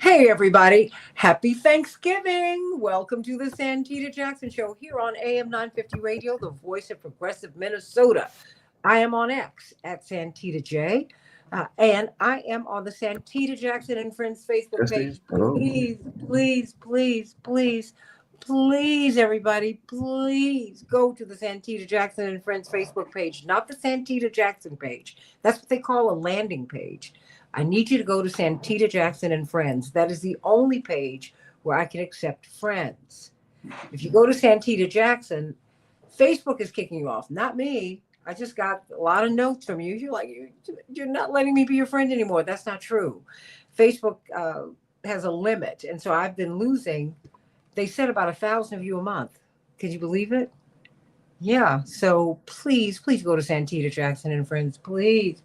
Hey, everybody. Happy Thanksgiving. Welcome to the Santita Jackson Show here on AM 950 Radio, the voice of progressive Minnesota. I am on X at Santita J. And I am on the Santita Jackson and Friends Facebook Testing. page. Hello. Please, everybody, please go to the Santita Jackson and Friends Facebook page, not the Santita Jackson page. That's what they call a landing page. I need you to go to Santita Jackson and Friends. That is the only page where I can accept friends. If you go to Santita Jackson, Facebook is kicking you off, not me. I just got a lot of notes from you. You're like, you're not letting me be your friend anymore. That's not true. Facebook has a limit. And so I've been losing, they said about 1,000 of you a month. Could you believe it? Yeah. So please go to Santita Jackson and Friends. Please.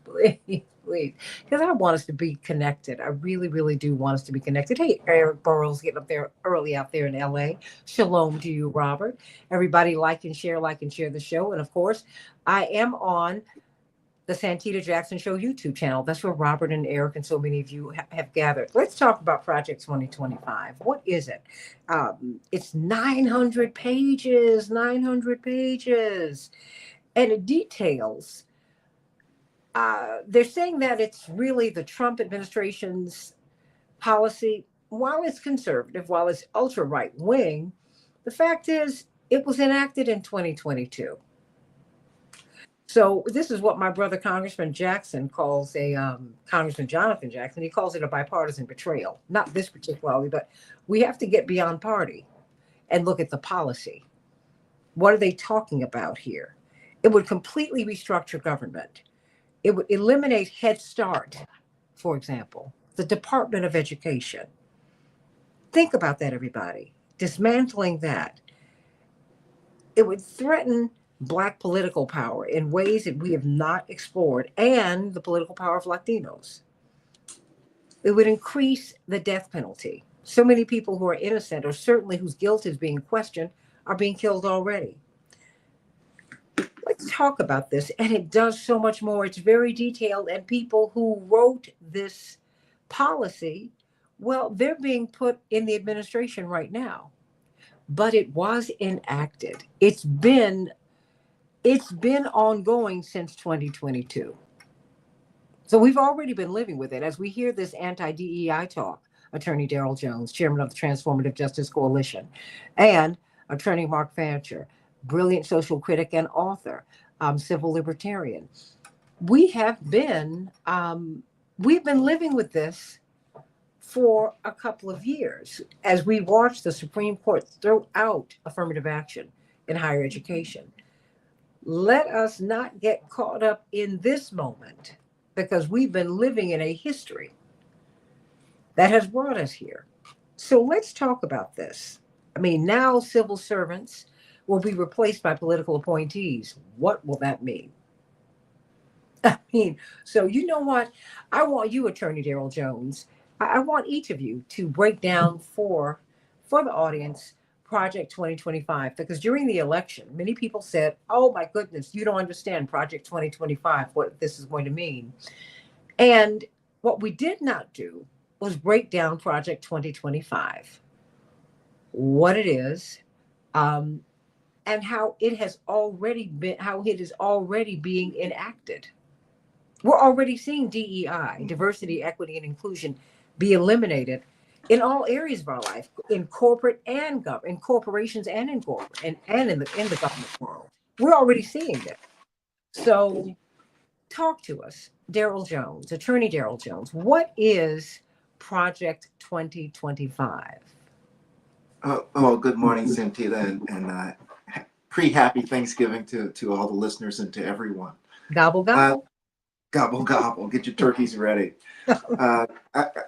Because I want us to be connected. I really do want us to be connected. Hey, Eric Burrows getting up there early out there in LA. Shalom to you, Robert. Everybody like and share the show. And of course, I am on the Santita Jackson Show YouTube channel. That's where Robert and Eric and so many of you have gathered. Let's talk about Project 2025. What is it? It's 900 pages, 900 pages. And it details, they're saying that it's really the Trump administration's policy. While it's conservative, while it's ultra right wing, the fact is it was enacted in 2022. So this is what my brother Congressman Jackson calls Congressman Jonathan Jackson. He calls it a bipartisan betrayal. Not this particularly, but we have to get beyond party and look at the policy. What are they talking about here? It would completely restructure government. It would eliminate Head Start, for example, the Department of Education. Think about that, everybody. Dismantling that. It would threaten Black political power in ways that we have not explored, and the political power of Latinos. It would increase the death penalty. So many people who are innocent, or certainly whose guilt is being questioned, are being killed already. Let's talk about this. And it does so much more. It's very detailed. And people who wrote this policy, well, they're being put in the administration right now. But it was enacted. It's been ongoing since 2022. So we've already been living with it. As we hear this anti-DEI talk, Attorney Darrell Jones, chairman of the Transformative Justice Coalition, and Attorney Mark Fancher, brilliant social critic and author, civil libertarian. We have been we've been living with this for a couple of years as we watch the Supreme Court throw out affirmative action in higher education. Let us not get caught up in this moment because we've been living in a history that has brought us here. So let's talk about this. I mean, now civil servants will be replaced by political appointees. What will that mean? I mean, so you know what? I want you, Attorney Darrell Jones. I want each of you to break down for the audience Project 2025 because during the election, many people said, "Oh my goodness, you don't understand Project 2025, what this is going to mean." And what we did not do was break down Project 2025, what it is, um, and how it is already being enacted. We're already seeing DEI, diversity, equity, and inclusion, be eliminated in all areas of our life, in corporate and in corporations and in corporate and in the government world. We're already seeing it. So talk to us, Darrell Jones, Attorney Darrell Jones. What is Project 2025? Good morning, Santita, and pre-happy Thanksgiving to all the listeners and to everyone. Gobble, Uh, gobble. Gobble, gobble, get your turkeys ready. Uh,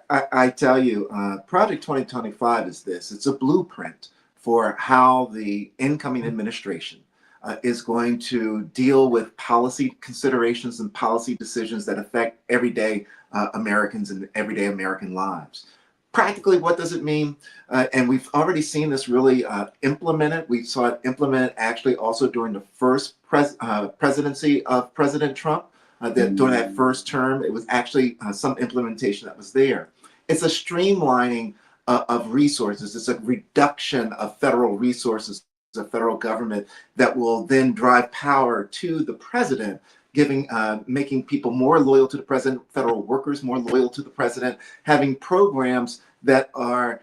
I tell you, Project 2025 is this. It's a blueprint for how the incoming administration is going to deal with policy considerations and policy decisions that affect everyday Americans and everyday American lives. Practically, what does it mean? And we've already seen this really implemented. We saw it implemented actually also during the first presidency of President Trump. That during that first term, it was actually some implementation that was there. It's a streamlining of resources. It's a reduction of federal resources, the federal government, that will then drive power to the president, making people more loyal to the president, federal workers more loyal to the president, having programs that are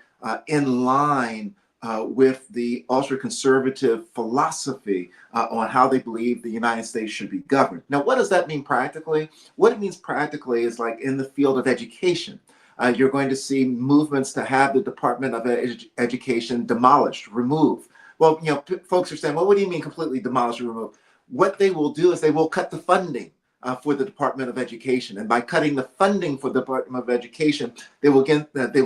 in line with the ultra-conservative philosophy on how they believe the United States should be governed. Now, what does that mean practically? What it means practically is, like in the field of education, you're going to see movements to have the Department of Education demolished, removed. Well, folks are saying, well, what do you mean completely demolished or removed? What they will do is they will cut the funding for the Department of Education. And by cutting the funding for the Department of Education, they will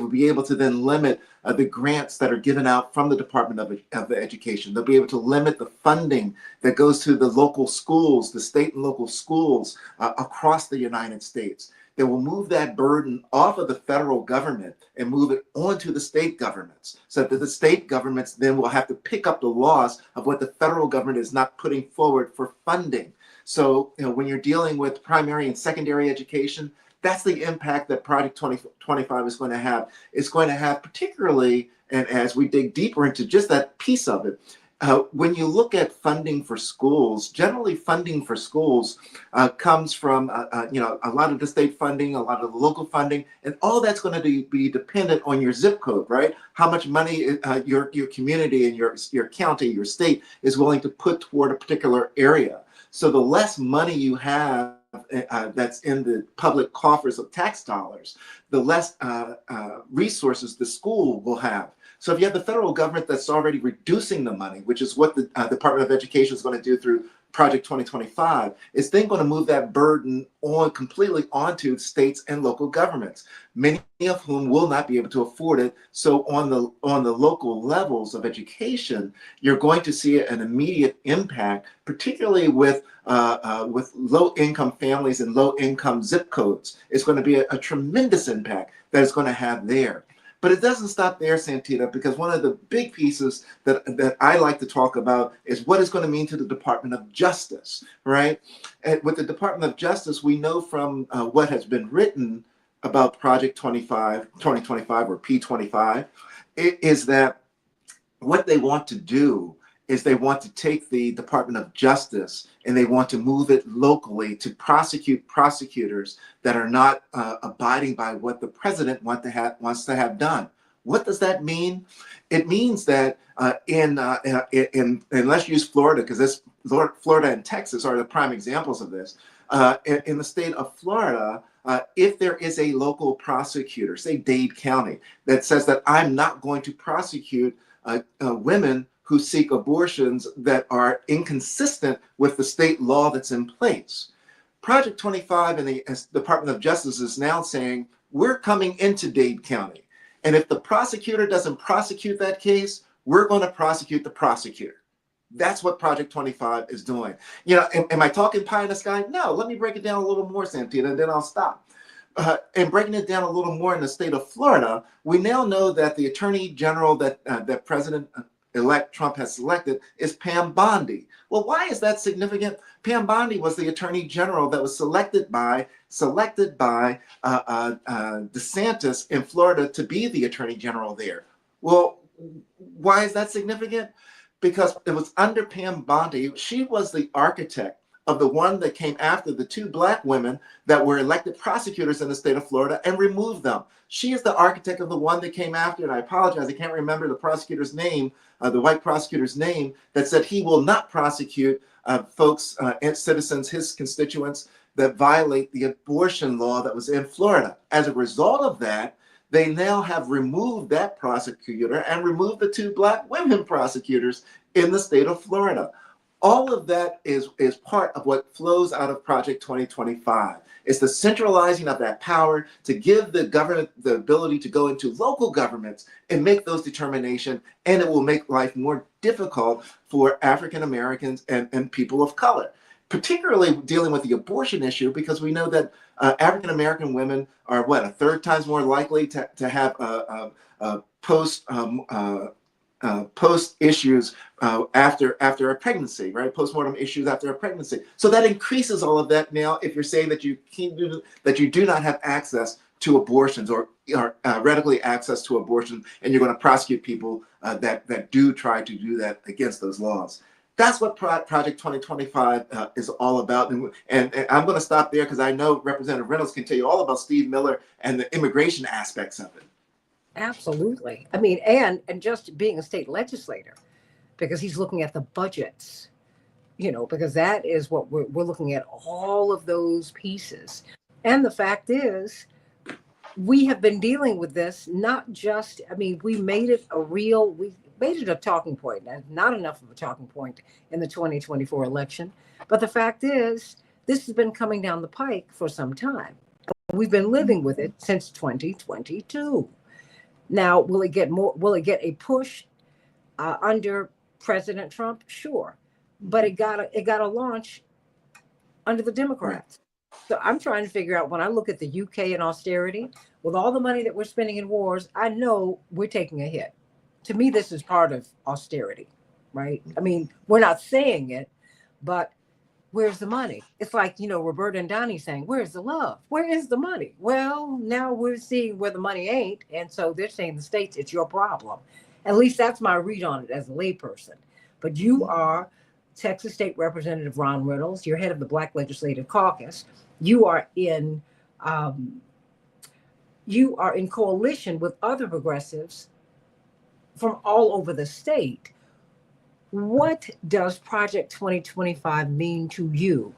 be able to then limit the grants that are given out from the Department of Education. They'll be able to limit the funding that goes to the local schools, the state and local schools across the United States. They will move that burden off of the federal government and move it onto the state governments, so that the state governments then will have to pick up the loss of what the federal government is not putting forward for funding. So, when you're dealing with primary and secondary education, that's the impact that Project 2025 is going to have. It's going to have particularly, and as we dig deeper into just that piece of it, when you look at funding for schools, generally funding for schools comes from a lot of the state funding, a lot of the local funding, and all that's going to be dependent on your zip code, right? How much money your community and your county, your state is willing to put toward a particular area. So the less money you have that's in the public coffers of tax dollars, the less resources the school will have. So if you have the federal government that's already reducing the money, which is what the Department of Education is going to do through Project 2025, it's then going to move that burden completely onto states and local governments, many of whom will not be able to afford it. So on the local levels of education, you're going to see an immediate impact, particularly with low-income families and low-income zip codes. It's going to be a tremendous impact that it's going to have there. But it doesn't stop there, Santita, because one of the big pieces that I like to talk about is what it's going to mean to the Department of Justice, right? And with the Department of Justice, we know from what has been written about Project 2025 or P25, is that what they want to do is they want to take the Department of Justice and they want to move it locally to prosecute prosecutors that are not abiding by what the president wants to have done. What does that mean? It means that and let's use Florida, because Florida and Texas are the prime examples of this. In the state of Florida, if there is a local prosecutor, say Dade County, that says that I'm not going to prosecute women who seek abortions that are inconsistent with the state law that's in place, Project 25 and the Department of Justice is now saying, we're coming into Dade County. And if the prosecutor doesn't prosecute that case, we're going to prosecute the prosecutor. That's what Project 25 is doing. Am I talking pie in the sky? No, let me break it down a little more, Santita, and then I'll stop. And breaking it down a little more in the state of Florida, we now know that the Attorney General that President-elect Trump has selected is Pam Bondi. Well, why is that significant? Pam Bondi was the Attorney General that was selected by DeSantis in Florida to be the Attorney General there. Well, why is that significant? Because it was under Pam Bondi. She was the architect of the one that came after the two Black women that were elected prosecutors in the state of Florida and removed them. She is the architect of the one that came after, and I apologize, I can't remember the prosecutor's name, the white prosecutor's name, that said he will not prosecute folks and citizens, his constituents, that violate the abortion law that was in Florida. As a result of that, they now have removed that prosecutor and removed the two Black women prosecutors in the state of Florida. All of that is part of what flows out of Project 2025. It's the centralizing of that power to give the government the ability to go into local governments and make those determinations, and it will make life more difficult for African Americans and people of color, particularly dealing with the abortion issue, because we know that African American women are a third times more likely to have post issues after a pregnancy, right? Postmortem issues after a pregnancy. So that increases all of that now if you're saying that you do not have access to abortions or readily access to abortion, and you're going to prosecute people that do try to do that against those laws. That's what Project 2025 is all about. And I'm going to stop there because I know Representative Reynolds can tell you all about Steve Miller and the immigration aspects of it. Absolutely. I mean, and just being a state legislator, because he's looking at the budgets, because that is what we're looking at, all of those pieces. And the fact is, we have been dealing with this, not just, we made it a talking point, and not enough of a talking point in the 2024 election. But the fact is, this has been coming down the pike for some time. We've been living with it since 2022. Now, will it get a push under President Trump? Sure. But it got a launch under the Democrats. So I'm trying to figure out, when I look at the UK and austerity, with all the money that we're spending in wars, I know we're taking a hit. To me, this is part of austerity, right? We're not saying it, but where's the money? It's like, Roberta and Donnie saying, where's the love? Where is the money? Well, now we're seeing where the money ain't. And so they're saying the states, it's your problem. At least that's my read on it as a layperson. But you are Texas State Representative Ron Reynolds. You're head of the Black Legislative Caucus. You are in coalition with other progressives from all over the state. What does Project 2025 mean to you?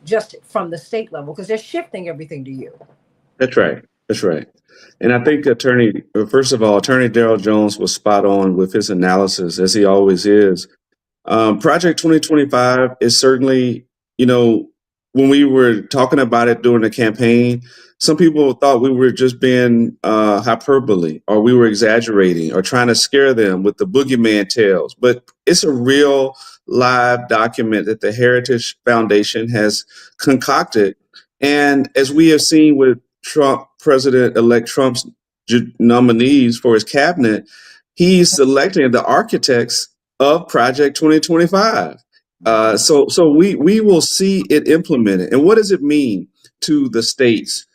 Just from the state level, because they're shifting everything to you. That's right. That's right. And I think first of all, Attorney Darrell Jones was spot on with his analysis, as he always is. Project 2025 is certainly, when we were talking about it during the campaign, some people thought we were just being hyperbole, or we were exaggerating, or trying to scare them with the boogeyman tales. But it's a real live document that the Heritage Foundation has concocted. And as we have seen with President-elect Trump's nominees for his cabinet, he's selecting the architects of Project 2025. So we will see it implemented. And what does it mean to the states?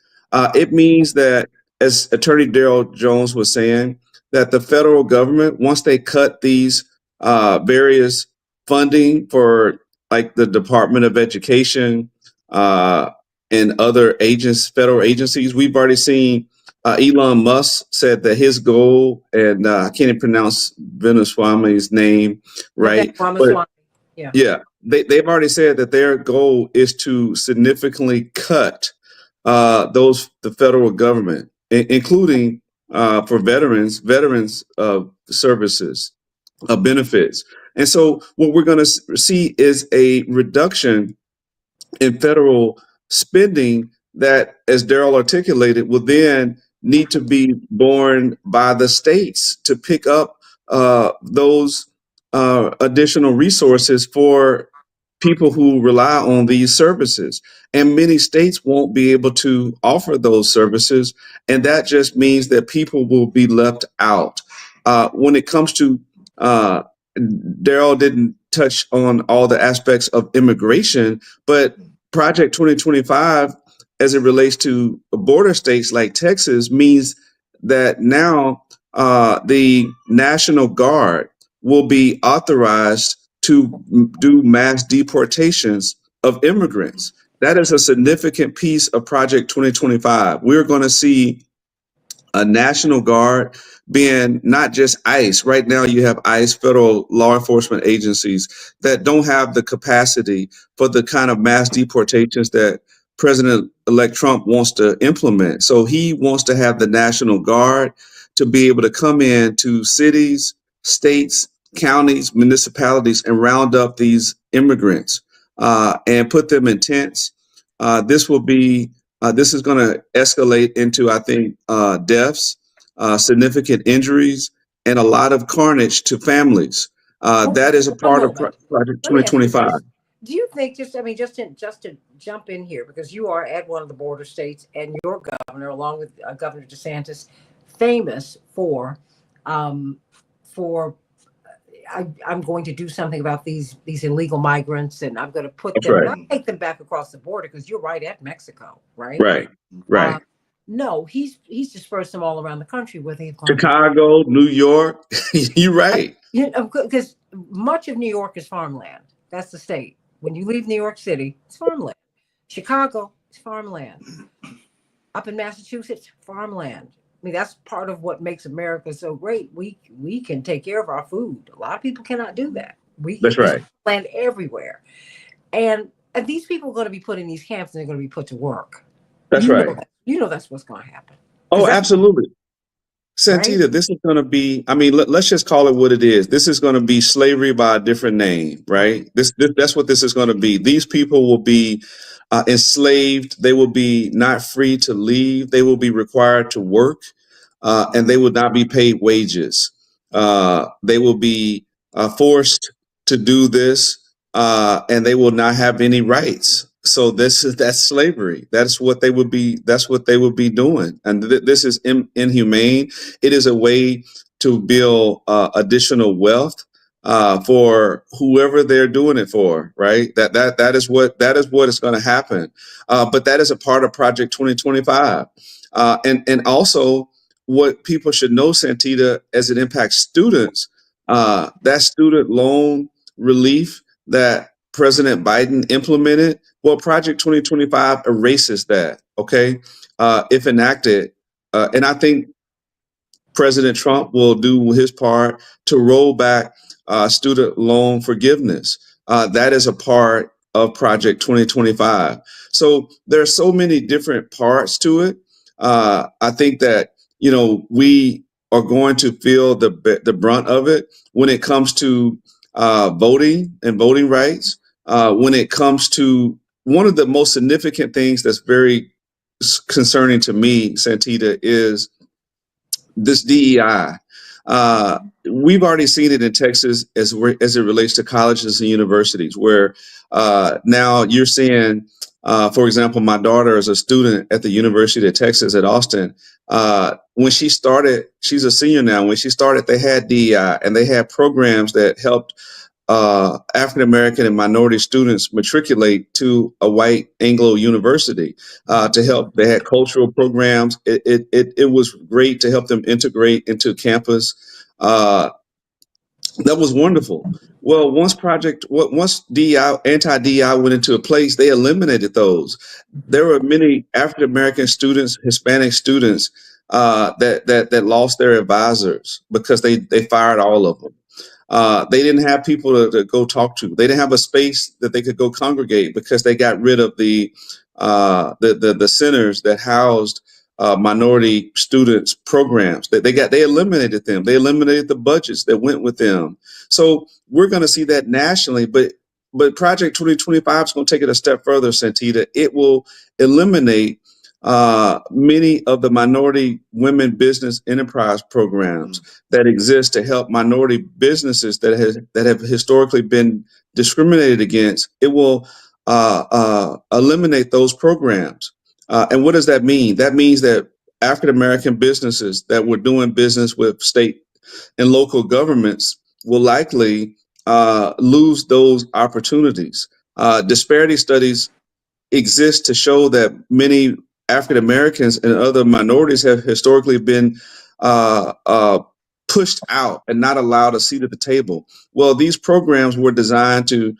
It means that, as Attorney Darrell Jones was saying, that the federal government, once they cut these various funding for, like, the Department of Education and other federal agencies, we've already seen Elon Musk said that his goal, and I can't even pronounce Venezuela's name, right? Okay, yeah, they've already said that their goal is to significantly cut the federal government, including for veterans services, benefits. And so what we're going to see is a reduction in federal spending that, as Darrell articulated, will then need to be borne by the states to pick up those additional resources for people who rely on these services. And many states won't be able to offer those services. And that just means that people will be left out. When it comes to, Darrell didn't touch on all the aspects of immigration, but Project 2025, as it relates to border states like Texas, means that now the National Guard will be authorized to do mass deportations of immigrants. That is a significant piece of Project 2025. We're going to see a National Guard being not just ICE. Right now, you have ICE, federal law enforcement agencies, that don't have the capacity for the kind of mass deportations that President-elect Trump wants to implement. So he wants to have the National Guard to be able to come in to cities, states, counties, municipalities, and round up these immigrants and put them in tents. This is going to escalate into, I think, deaths, significant injuries, and a lot of carnage to families. That is a part of Project 2025. Do you think, just to jump in here, because you are at one of the border states, and your governor, along with Governor DeSantis, famous for I'm going to do something about these illegal migrants, and I'm going to put them, not take them back across the border, because you're right at Mexico, right? Right. No, he's dispersed them all around the country where they've gone to. Chicago, New York. You're right. You know, because much of New York is farmland. That's the state. When you leave New York City, it's farmland. Chicago is farmland. Up in Massachusetts, farmland. I mean, that's part of what makes America so great. We can take care of our food. A lot of people cannot do that. That's There's right. land everywhere, and these people are going to be put in these camps and they're going to be put to work. That's right. You know that's what's going to happen. Oh, That's absolutely. right. Santita, this is going to be, I mean, let's just call it what it is. This is going to be slavery by a different name, right? That's what this is going to be. These people will be enslaved. They will be not free to leave. They will be required to work, and they will not be paid wages. They will be forced to do this, and they will not have any rights. So that's slavery. That's what they would be. That's what they would be doing, and this is inhumane. It is a way to build additional wealth for whoever they're doing it for, right? That is what is going to happen. But that is a part of Project 2025, and also what people should know, Santita, as it impacts students. That student loan relief that President Biden implemented, well, Project 2025 erases that. Okay, if enacted, and I think President Trump will do his part to roll back student loan forgiveness. That is a part of Project 2025. So there are so many different parts to it. I think that we are going to feel the brunt of it when it comes to voting and voting rights. When it comes to one of the most significant things that's very concerning to me, Santita, is this DEI. We've already seen it in Texas as it relates to colleges and universities, where now you're seeing, for example, my daughter is a student at the University of Texas at Austin. When she started, she's a senior now. When she started, they had DEI and they had programs that helped African American and minority students matriculate to a white Anglo university to help. They had cultural programs. It was great to help them integrate into campus. Uh, that was wonderful. Well, once DEI, anti DEI went into a place, they eliminated those. There were many African American students, Hispanic students that lost their advisors because they fired all of them. They didn't have people to go talk to. They didn't have a space that they could go congregate because they got rid of the centers that housed minority students programs. They eliminated them. They eliminated the budgets that went with them. So we're going to see that nationally, but Project 2025 is going to take it a step further, Santita. It will eliminate many of the minority women business enterprise programs that exist to help minority businesses that have historically been discriminated against. It will eliminate those programs. And what does that mean? That means that African American businesses that were doing business with state and local governments will likely lose those opportunities. Disparity studies exist to show that many African Americans and other minorities have historically been uh, uh, pushed out and not allowed a seat at the table. Well, these programs were designed to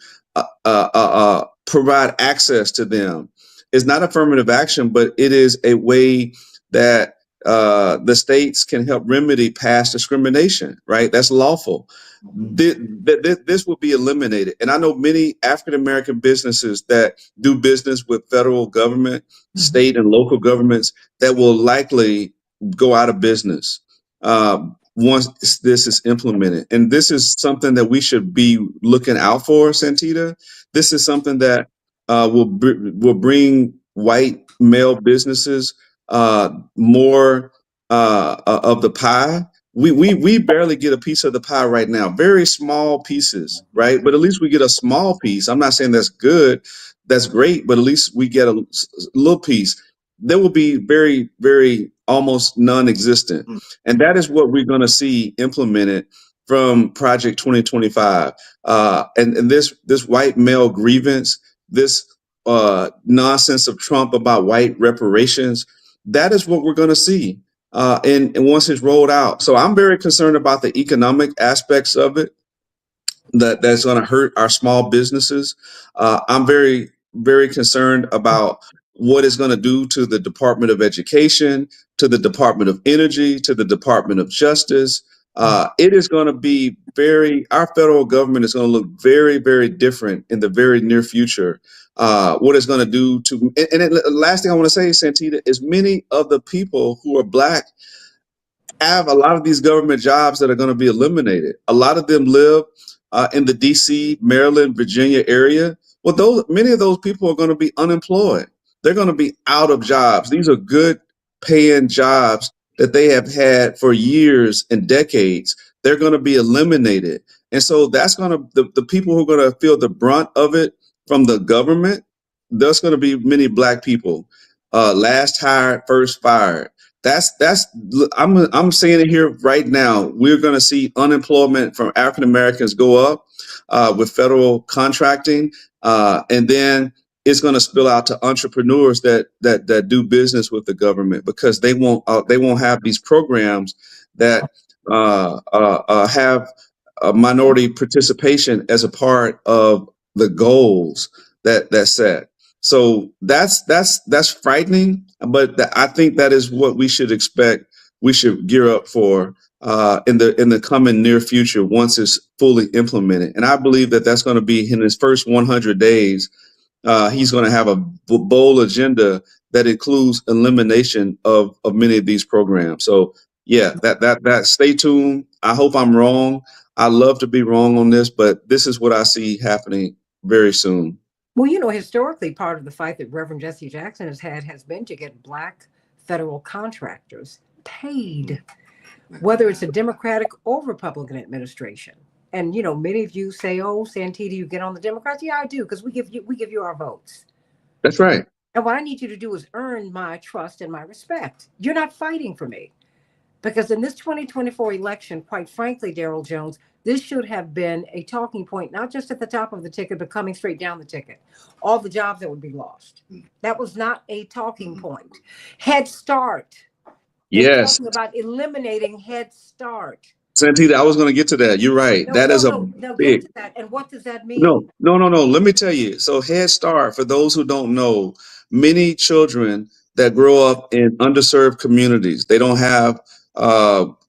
provide access to them. It's not affirmative action, but it is a way that the states can help remedy past discrimination, right? That's lawful. This will be eliminated. And I know many African American businesses that do business with federal government, state and local governments that will likely go out of business once this is implemented. And this is something that we should be looking out for, Santita. This is something that will bring white male businesses more of the pie. We barely get a piece of the pie right now, very small pieces, right? But at least we get a small piece. I'm not saying that's good, that's great, but at least we get a little piece. There will be very, very almost non-existent, and that is what we're going to see implemented from Project 2025. And this white male grievance, this nonsense of Trump about white reparations. that is what we're going to see. And once it's rolled out. So I'm very concerned about the economic aspects of it that's going to hurt our small businesses. I'm very concerned about what it's going to do to the Department of Education, to the Department of Energy, to the Department of Justice. It is going to be our federal government is going to look very different in the very near future. What it's going to do to, the last thing I want to say, Santita, is many of the people who are Black have a lot of these government jobs that are going to be eliminated. A lot of them live in the D.C., Maryland, Virginia area. Well, many of those people are going to be unemployed. They're going to be out of jobs. These are good paying jobs that they have had for years and decades. They're going to be eliminated. And so that's going to, the people who are going to feel the brunt of it from the government, there's going to be many Black people. Last hired, first fired. That's I'm saying it here right now. We're going to see unemployment from African Americans go up with federal contracting, and then it's going to spill out to entrepreneurs that do business with the government because they won't have these programs that have a minority participation as a part of the goals that's set. So that's frightening, but I think that is what we should expect. We should gear up for in the coming near future once it's fully implemented. And I believe that that's going to be in his first 100 days. He's going to have a bold agenda that includes elimination of many of these programs. So yeah, that stay tuned. I hope I'm wrong. I love to be wrong on this, but this is what I see happening very soon. Well, historically, part of the fight that Reverend Jesse Jackson has had has been to get Black federal contractors paid, whether it's a Democratic or Republican administration. And many of you say, "Oh, Santita, you get on the Democrats." Yeah, I do, because we give you our votes. That's right. And what I need you to do is earn my trust and my respect. You're not fighting for me. Because in this 2024 election, quite frankly, Daryl Jones, this should have been a talking point, not just at the top of the ticket, but coming straight down the ticket. All the jobs that would be lost. That was not a talking point. Head Start. They're Yes. talking about eliminating Head Start. Santita, I was going to get to that. You're right. That is a Get big. to that. And what does that mean? No. Let me tell you. So Head Start, for those who don't know, many children that grow up in underserved communities, they don't have,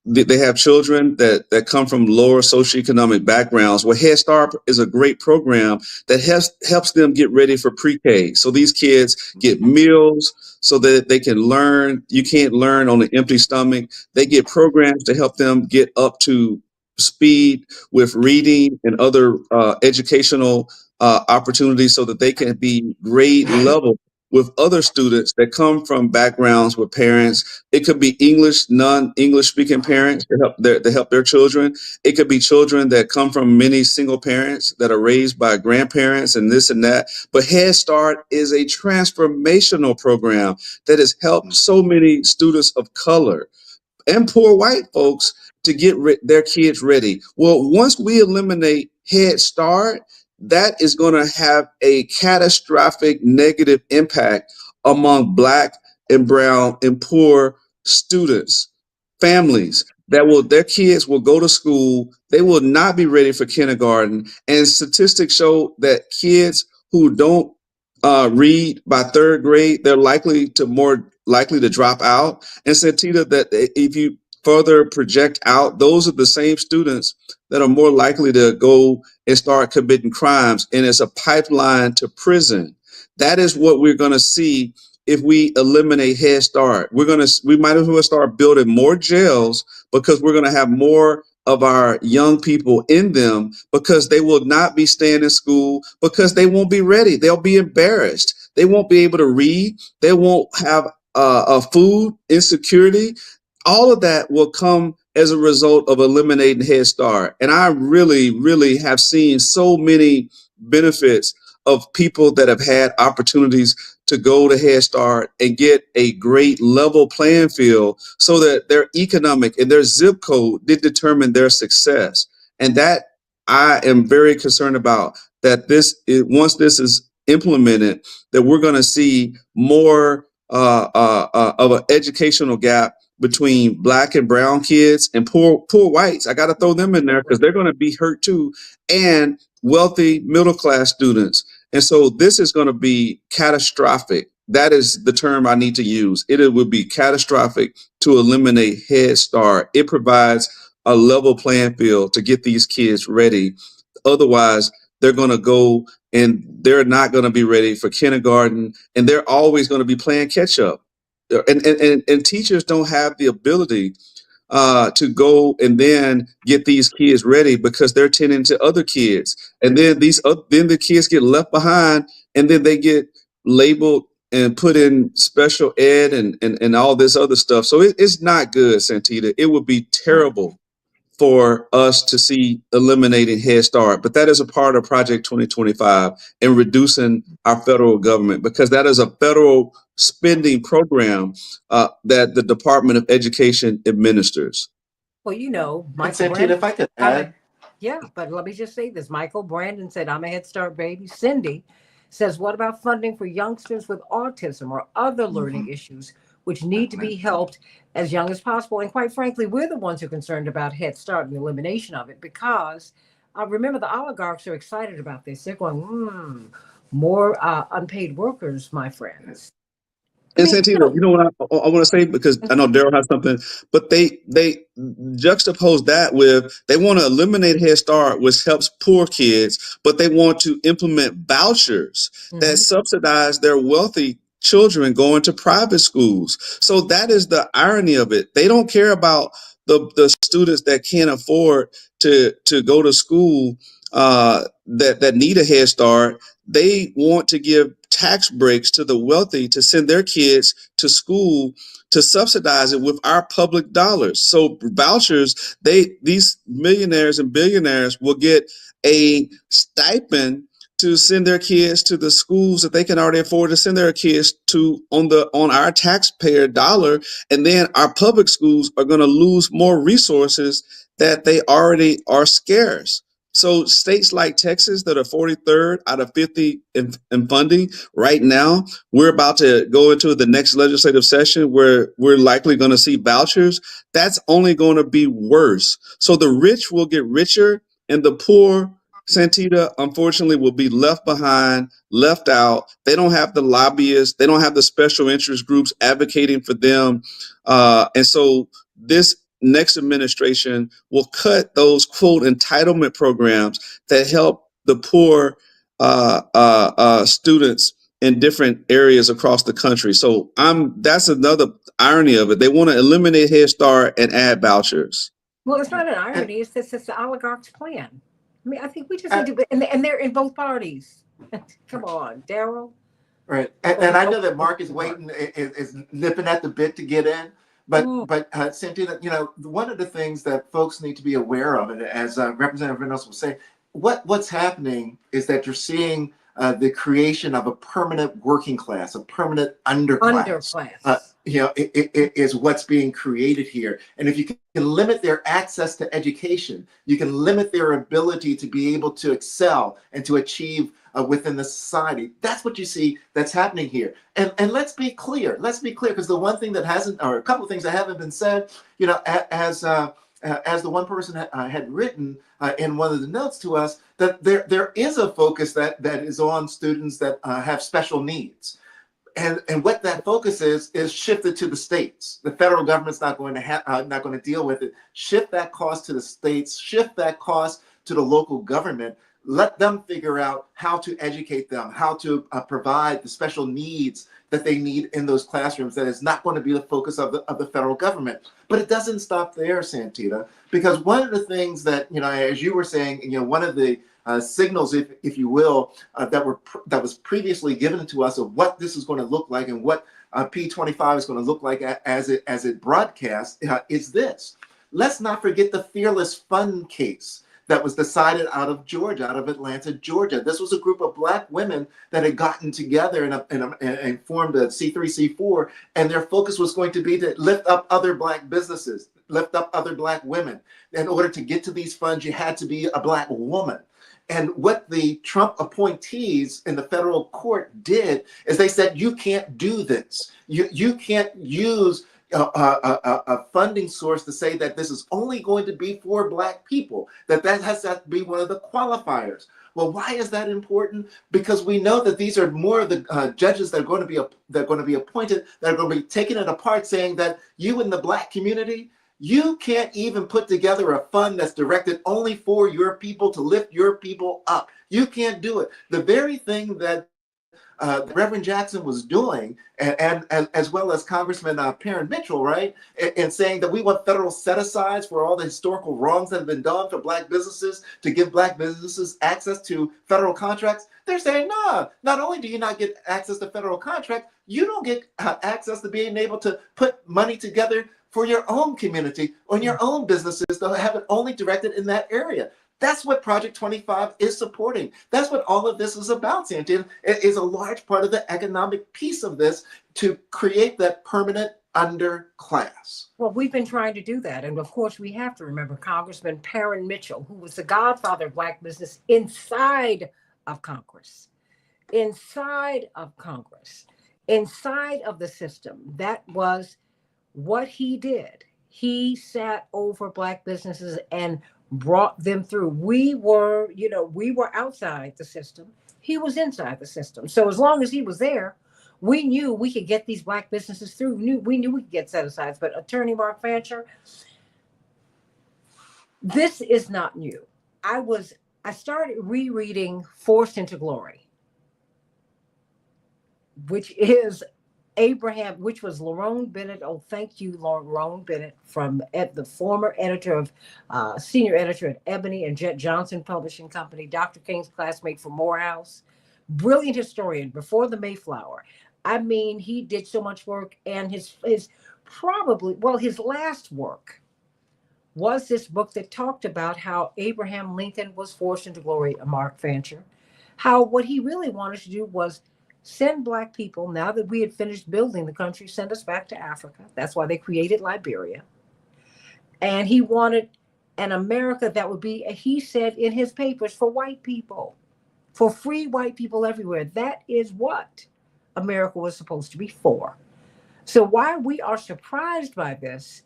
they have children that come from lower socioeconomic backgrounds. Well, Head Start is a great program that helps them get ready for pre-K. So these kids get meals so that they can learn. You can't learn on an empty stomach. They get programs to help them get up to speed with reading and other educational opportunities so that they can be grade level with other students that come from backgrounds with parents. It could be non-English speaking parents to help their children. It could be children that come from many single parents that are raised by grandparents and this and that. But Head Start is a transformational program that has helped so many students of color and poor white folks to get their kids ready. Well, once we eliminate Head Start, that is going to have a catastrophic negative impact among Black and brown and poor students, families their kids will go to school. They will not be ready for kindergarten. And statistics show that kids who don't read by third grade, they're more likely to drop out. And Santita, that if you further project out, those are the same students that are more likely to go and start committing crimes. And it's a pipeline to prison. That is what we're going to see if we eliminate Head Start. We might as well start building more jails because we're going to have more of our young people in them because they will not be staying in school because they won't be ready. They'll be embarrassed. They won't be able to read. They won't have a food insecurity. All of that will come as a result of eliminating Head Start. And I really have seen so many benefits of people that have had opportunities to go to Head Start and get a great level playing field so that their economic and their zip code did determine their success. And that I am very concerned about, that once this is implemented, that we're going to see more of an educational gap between black and brown kids and poor whites. I got to throw them in there because they're going to be hurt too, and wealthy middle class students. And so this is going to be catastrophic. That is the term I need to use. It will be catastrophic to eliminate Head Start. It provides a level playing field to get these kids ready. Otherwise, they're going to go and they're not going to be ready for kindergarten, and they're always going to be playing catch up. And teachers don't have the ability to go and then get these kids ready because they're tending to other kids, and then then the kids get left behind, and then they get labeled and put in special ed and all this other stuff. So it's not good, Santita. It would be terrible for us to see eliminating Head Start, but that is a part of Project 2025 and reducing our federal government, because that is a federal spending program that the Department of Education administers. Well, you know, And Michael Santita, if Brandon. I could add, Yeah, but let me just say this. Michael Brandon said, I'm a Head Start baby. Cindy says, what about funding for youngsters with autism or other learning issues, which need to be helped as young as possible? And quite frankly, we're the ones who are concerned about Head Start and the elimination of it, because remember, the oligarchs are excited about this. They're going, more unpaid workers, my friends. I And mean, Santita, you know what I want to say, because I know Daryl has something, but they juxtapose that with, they want to eliminate Head Start, which helps poor kids, but they want to implement vouchers that subsidize their wealthy children going to private schools. So that is the irony of it. They don't care about the students that can't afford to go to school, that need a Head Start. They want to give tax breaks to the wealthy to send their kids to school, to subsidize it with our public dollars. So vouchers, these millionaires and billionaires will get a stipend to send their kids to the schools that they can already afford to send their kids to on our taxpayer dollar. And then our public schools are going to lose more resources that they already are scarce. So states like Texas that are 43rd out of 50 in funding right now, we're about to go into the next legislative session where we're likely going to see vouchers. That's only going to be worse. So the rich will get richer, and the poor, Santita, unfortunately, will be left behind, left out. They don't have the lobbyists. They don't have the special interest groups advocating for them. And so this next administration will cut those quote entitlement programs that help the poor students in different areas across the country. So that's another irony of it. They want to eliminate Head Start and add vouchers. Well, it's not an and, irony. It's the oligarch's plan. I mean, I think we just uh, need to, and they're in both parties. Come on, Daryl. right, and I know that Mark is waiting, is nipping at the bit to get in. Mm, But Cynthia, you know, one of the things that folks need to be aware of, and as Representative Reynolds was saying, what's happening is that you're seeing the creation of a permanent working class, a permanent underclass. underclass. It is what's being created here. And if you can limit their access to education, you can limit their ability to be able to excel and to achieve within the society. That's what you see that's happening here. And let's be clear, because the one thing that hasn't, or a couple of things that haven't been said, you know, as the one person had written in one of the notes to us, that there is a focus that is on students that have special needs. And what that focus is shifted to the states. The federal government's not going to deal with it. Shift that cost to the states. Shift that cost to the local government. Let them figure out how to educate them, how to provide the special needs that they need in those classrooms. That is not going to be the focus of the federal government. But it doesn't stop there, Santita, because one of the things that, you know, as you were saying, you know, one of the signals, if you will, that was previously given to us of what this is going to look like and what P25 is going to look like as it broadcasts is this. Let's not forget the Fearless Fund case that was decided out of Georgia, out of Atlanta, Georgia. This was a group of Black women that had gotten together and formed a C3C4, and their focus was going to be to lift up other Black businesses, lift up other Black women. In order to get to these funds, you had to be a Black woman. And what the Trump appointees in the federal court did is they said, you can't do this. You can't use a funding source to say that this is only going to be for Black people, that has to be one of the qualifiers. Well, why is that important? Because we know that these are more of the judges that are going to be appointed, that are going to be taking it apart, saying that you in the Black community, you can't even put together a fund that's directed only for your people to lift your people up. You can't do it. The very thing that Reverend Jackson was doing, and as well as Congressman Perrin Mitchell, right, and saying that we want federal set-asides for all the historical wrongs that have been done for Black businesses, to give Black businesses access to federal contracts. They're saying, no, not only do you not get access to federal contracts, you don't get access to being able to put money together for your own community or your own businesses to have it only directed in that area. That's what Project 25 is supporting. That's what all of this is about, Santita. It is a large part of the economic piece of this to create that permanent underclass. Well, we've been trying to do that. And of course, we have to remember Congressman Perrin Mitchell, who was the godfather of Black business inside of Congress, inside of Congress, inside of the system. That was what he did. He sat over Black businesses and brought them through. We were outside the system. He was inside the system. So as long as he was there, we knew we could get these Black businesses through. We knew we could get set-asides. But Attorney Mark Fancher, this is not new. I started rereading Forced into Glory, which is Abraham, which was Lerone Bennett. Oh, thank you, Lerone Bennett, from the former senior editor at Ebony and Jet Johnson Publishing Company, Dr. King's classmate from Morehouse, brilliant historian before the Mayflower. I mean, he did so much work, and his last work was this book that talked about how Abraham Lincoln was forced into glory, Mark Fancher, how what he really wanted to do was send Black people, now that we had finished building the country, send us back to Africa. That's why they created Liberia. And he wanted an America that would be, he said in his papers, for white people, for free white people everywhere. That is what America was supposed to be for. So why we are surprised by this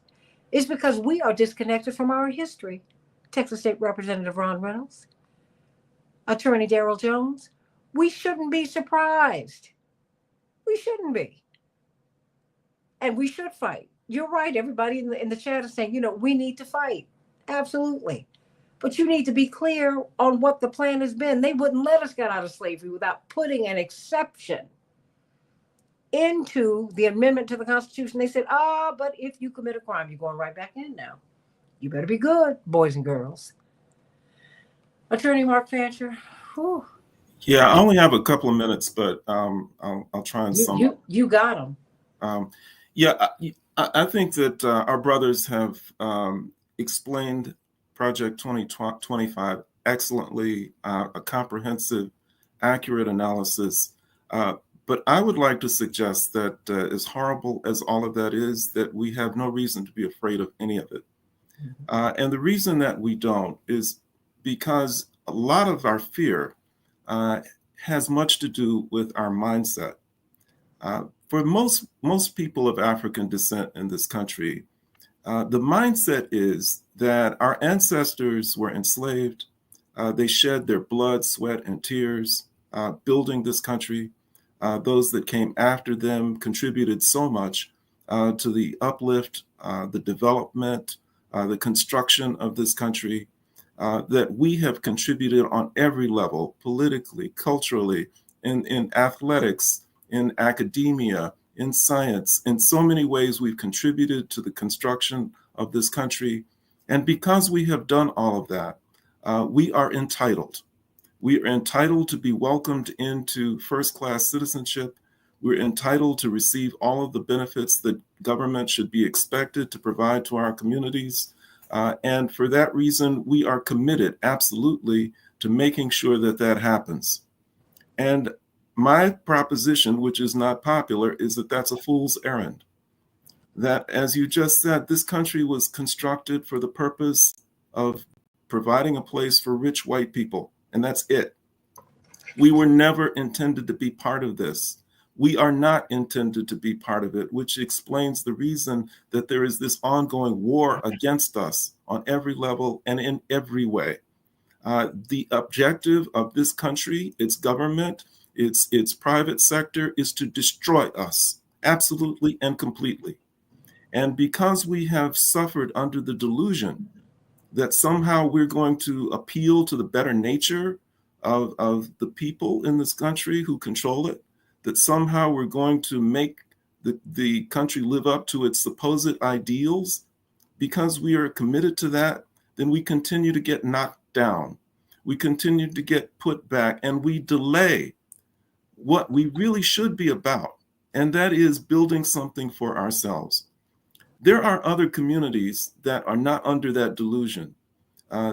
is because we are disconnected from our history. Texas State Representative Ron Reynolds, Attorney Darrell Jones, we shouldn't be surprised. We shouldn't be. And we should fight. You're right. Everybody in the chat is saying, we need to fight. Absolutely. But you need to be clear on what the plan has been. They wouldn't let us get out of slavery without putting an exception into the amendment to the Constitution. They said, but if you commit a crime, you're going right back in now. You better be good, boys and girls. Attorney Mark Fancher, whew. Yeah, I only have a couple of minutes, but I'll try and sum up. You got them. I think that our brothers have explained Project 2025 excellently, a comprehensive, accurate analysis. But I would like to suggest that as horrible as all of that is, that we have no reason to be afraid of any of it. And the reason that we don't is because a lot of our fear has much to do with our mindset. For most people of African descent in this country, the mindset is that our ancestors were enslaved. They shed their blood, sweat, and tears building this country. Those that came after them contributed so much to the uplift, the development, the construction of this country. That we have contributed on every level, politically, culturally, in athletics, in academia, in science. In so many ways, we've contributed to the construction of this country. And because we have done all of that, we are entitled. We are entitled to be welcomed into first-class citizenship. We're entitled to receive all of the benefits that government should be expected to provide to our communities. And for that reason, we are committed absolutely to making sure that that happens. And my proposition, which is not popular, is that that's a fool's errand. That, as you just said, this country was constructed for the purpose of providing a place for rich white people and that's it. We were never intended to be part of this. We are not intended to be part of it, which explains the reason that there is this ongoing war against us on every level and in every way. The objective of this country, its government, its private sector, is to destroy us absolutely and completely. And because we have suffered under the delusion that somehow we're going to appeal to the better nature of the people in this country who control it, that somehow we're going to make the country live up to its supposed ideals, because we are committed to that, then we continue to get knocked down. We continue to get put back, and we delay what we really should be about, and that is building something for ourselves. There are other communities that are not under that delusion.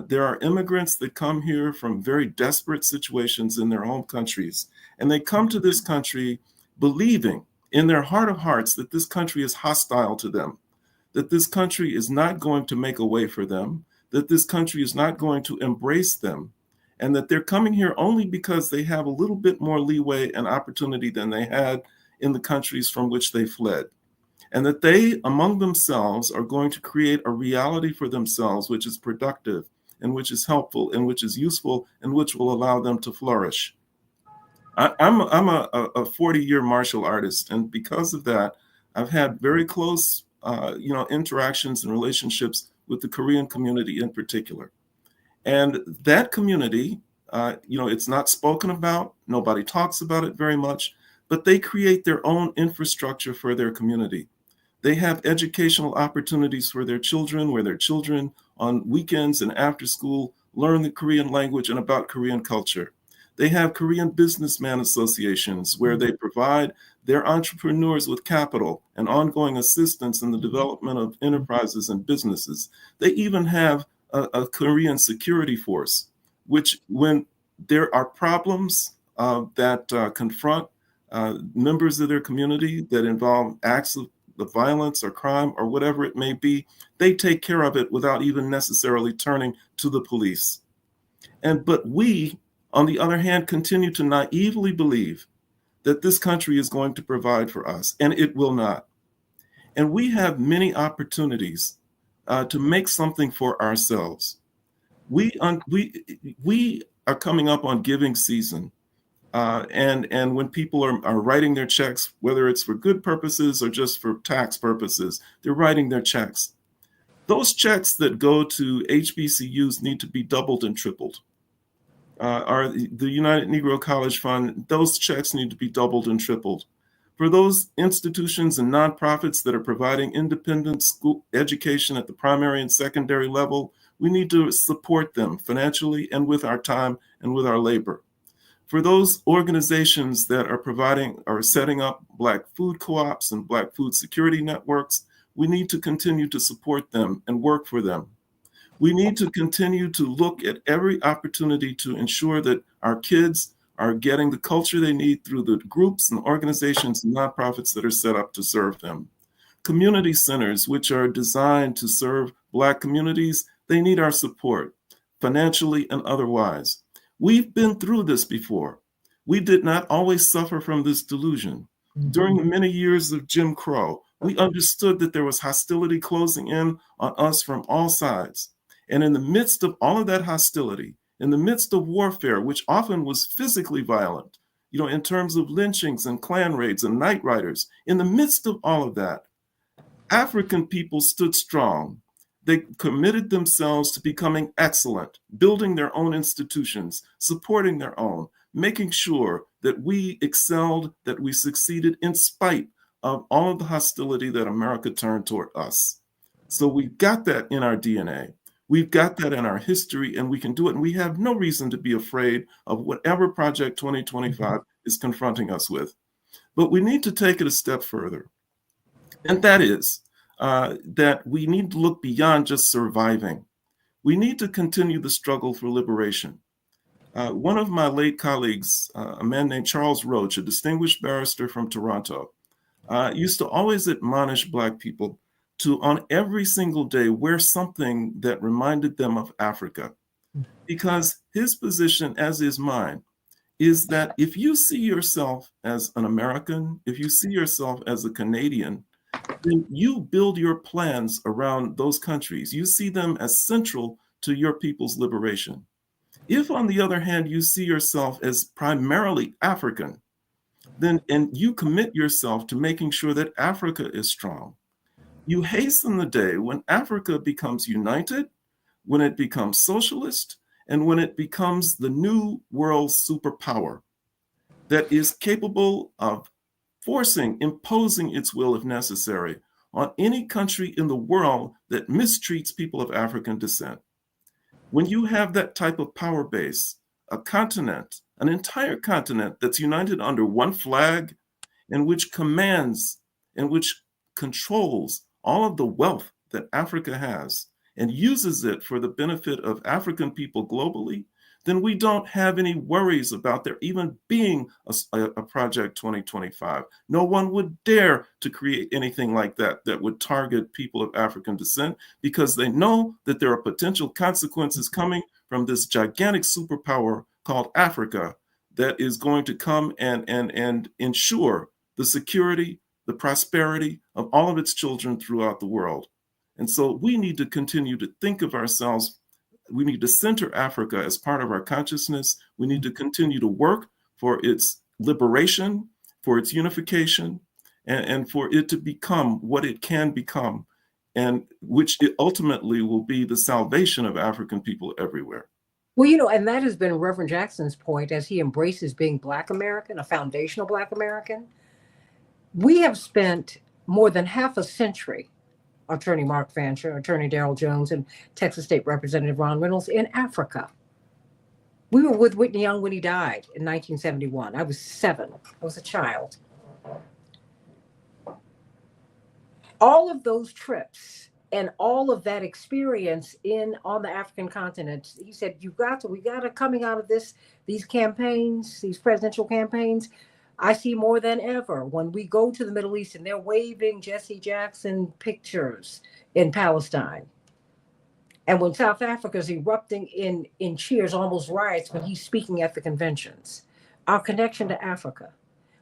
There are immigrants that come here from very desperate situations in their home countries, and they come to this country believing in their heart of hearts that this country is hostile to them, that this country is not going to make a way for them, that this country is not going to embrace them, and that they're coming here only because they have a little bit more leeway and opportunity than they had in the countries from which they fled. And that they, among themselves, are going to create a reality for themselves which is productive and which is helpful and which is useful and which will allow them to flourish. I'm a 40-year martial artist, and because of that, I've had very close interactions and relationships with the Korean community in particular. And that community, it's not spoken about, nobody talks about it very much, but they create their own infrastructure for their community. They have educational opportunities for their children, where their children on weekends and after school learn the Korean language and about Korean culture. They have Korean businessman associations where they provide their entrepreneurs with capital and ongoing assistance in the development of enterprises and businesses. They even have a Korean security force, which when there are problems that confront members of their community that involve acts of violence or crime or whatever it may be, they take care of it without even necessarily turning to the police. But we, on the other hand, continue to naively believe that this country is going to provide for us, and it will not. And we have many opportunities to make something for ourselves. We are coming up on giving season. And when people are writing their checks, whether it's for good purposes or just for tax purposes, they're writing their checks. Those checks that go to HBCUs need to be doubled and tripled. The United Negro College Fund, those checks need to be doubled and tripled. For those institutions and nonprofits that are providing independent school education at the primary and secondary level, we need to support them financially and with our time and with our labor. For those organizations that are setting up Black food co-ops and Black food security networks, we need to continue to support them and work for them. We need to continue to look at every opportunity to ensure that our kids are getting the culture they need through the groups and organizations and nonprofits that are set up to serve them. Community centers, which are designed to serve Black communities, they need our support, financially and otherwise. We've been through this before. We did not always suffer from this delusion. During the many years of Jim Crow, we understood that there was hostility closing in on us from all sides. And in the midst of all of that hostility, in the midst of warfare, which often was physically violent, in terms of lynchings and Klan raids and night riders, in the midst of all of that, African people stood strong. They committed themselves to becoming excellent, building their own institutions, supporting their own, making sure that we excelled, that we succeeded in spite of all of the hostility that America turned toward us. So we've got that in our DNA. We've got that in our history, and we can do it. And we have no reason to be afraid of whatever Project 2025 is confronting us with. But we need to take it a step further. And that is that we need to look beyond just surviving. We need to continue the struggle for liberation. One of my late colleagues, a man named Charles Roach, a distinguished barrister from Toronto, used to always admonish Black people to, on every single day, wear something that reminded them of Africa. because his position, as is mine, is that if you see yourself as an American, if you see yourself as a Canadian, then you build your plans around those countries. You see them as central to your people's liberation. If, on the other hand, you see yourself as primarily African, then and you commit yourself to making sure that Africa is strong, you hasten the day when Africa becomes united, when it becomes socialist, and when it becomes the new world superpower that is capable of imposing its will if necessary on any country in the world that mistreats people of African descent. When you have that type of power base, a continent, an entire continent that's united under one flag and which commands and which controls all of the wealth that Africa has and uses it for the benefit of African people globally, then we don't have any worries about there even being a Project 2025. No one would dare to create anything like that that would target people of African descent, because they know that there are potential consequences coming from this gigantic superpower called Africa that is going to come and ensure the security, the prosperity of all of its children throughout the world. And so we need to continue to think of ourselves. We need to center Africa as part of our consciousness. We need to continue to work for its liberation, for its unification, and for it to become what it can become, and which it ultimately will be the salvation of African people everywhere. Well, and that has been Reverend Jackson's point as he embraces being Black American, a foundational Black American. We have spent more than half a century, Attorney Mark Fancher, Attorney Darrell Jones, and Texas State Representative Ron Reynolds, in Africa. We were with Whitney Young when he died in 1971. I was 7. I was a child. All of those trips and all of that experience on the African continent, he said, we got to coming out of these campaigns, these presidential campaigns, I see more than ever when we go to the Middle East and they're waving Jesse Jackson pictures in Palestine. And when South Africa is erupting in cheers, almost riots, when he's speaking at the conventions. Our connection to Africa.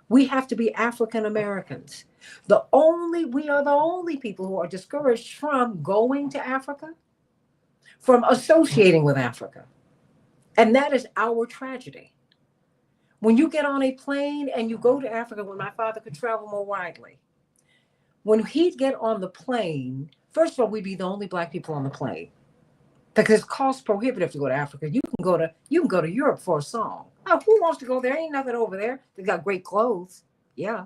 We have to be African Americans. We are the only people who are discouraged from going to Africa, from associating with Africa. And that is our tragedy. When you get on a plane and you go to Africa, when my father could travel more widely, when he'd get on the plane, first of all, we'd be the only Black people on the plane because it's cost prohibitive to go to Africa. You can go to Europe for a song. Oh, who wants to go there? Ain't nothing over there. They got great clothes. Yeah.